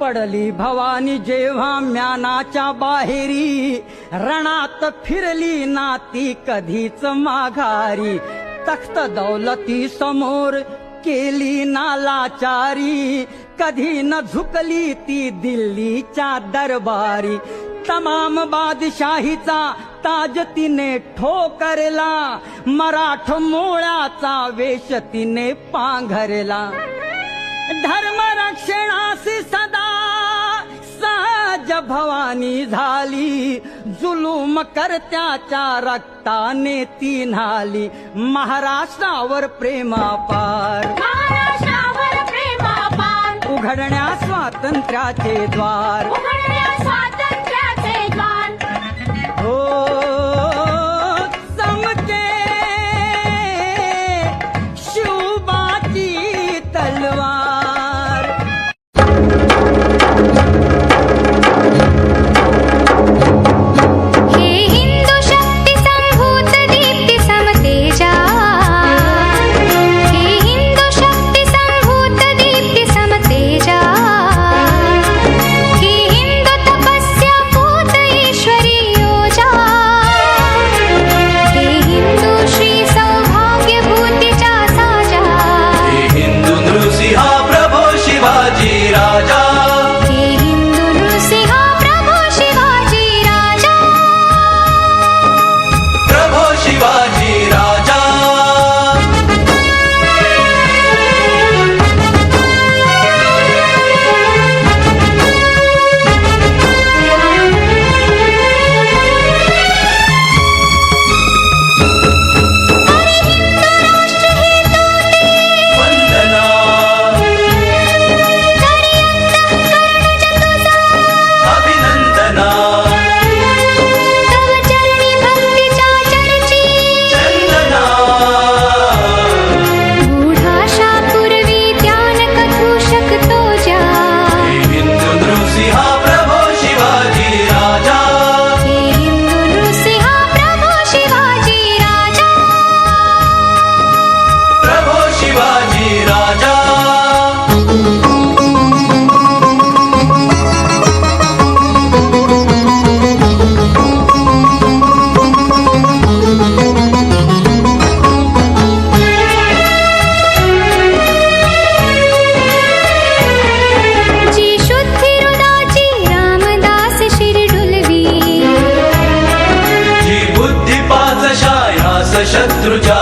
पडली भवानी जेव्हा म्यानाच्या बाहेरी, रणात फिरली ना ती कधीच माघारी, तख्त दौलती समोर केली ना लाचारी, कधी न झुकली ती दिल्लीच्या दरबारी, तमाम बादशाहीचा ताज तिने ठोकरला, मराठ मोळ्याचा वेश तिने पांघरला, धर्म रक्षणासी सदा सहज भवानी झाली, जुलूम करत्याच्या रक्ताने ती न्हाली, महाराष्ट्रावर प्रेमापार, महाराष्ट्रावर प्रेमापार, उघडण्या स्वातंत्र्याचे द्वार, उघडण्या स्वातंत्र्याचे द्वार, हो चमके शिवबाची तलवार. हे हिंदू शक्ती संभूत दीप्ती समतेजा, हे हिंदू शक्ती संभूत दीप्ती समतेजा, हे हिंदू तपस्या पूत ईश्वरी योजा, हे हिंदू श्री सौभाग्य भूतीचा साजा, हे हिंदू नृसिंहा प्रभो शिवाजी राजा, हे हिंदू नृसिंहा प्रभो शिवाजी राजा, प्रभो शिवाजी राजा. वंदना अभिनंदना तव चरणी भक्तीच्या चर्ची, चंदना गूढाशा पूर्वी ध्यान कथू शकतो ज्या, हे हिंदू नृसिंहा प्रभो शिवाजी राजा, हे हिंदू नृसिंहा प्रभो शिवाजी राजा, प्रभो शिवाजी राजा. जी शुद्धी हृदाची रामदास शिरडुलवी, जी बुद्धी पाच शायास शत्रुच्या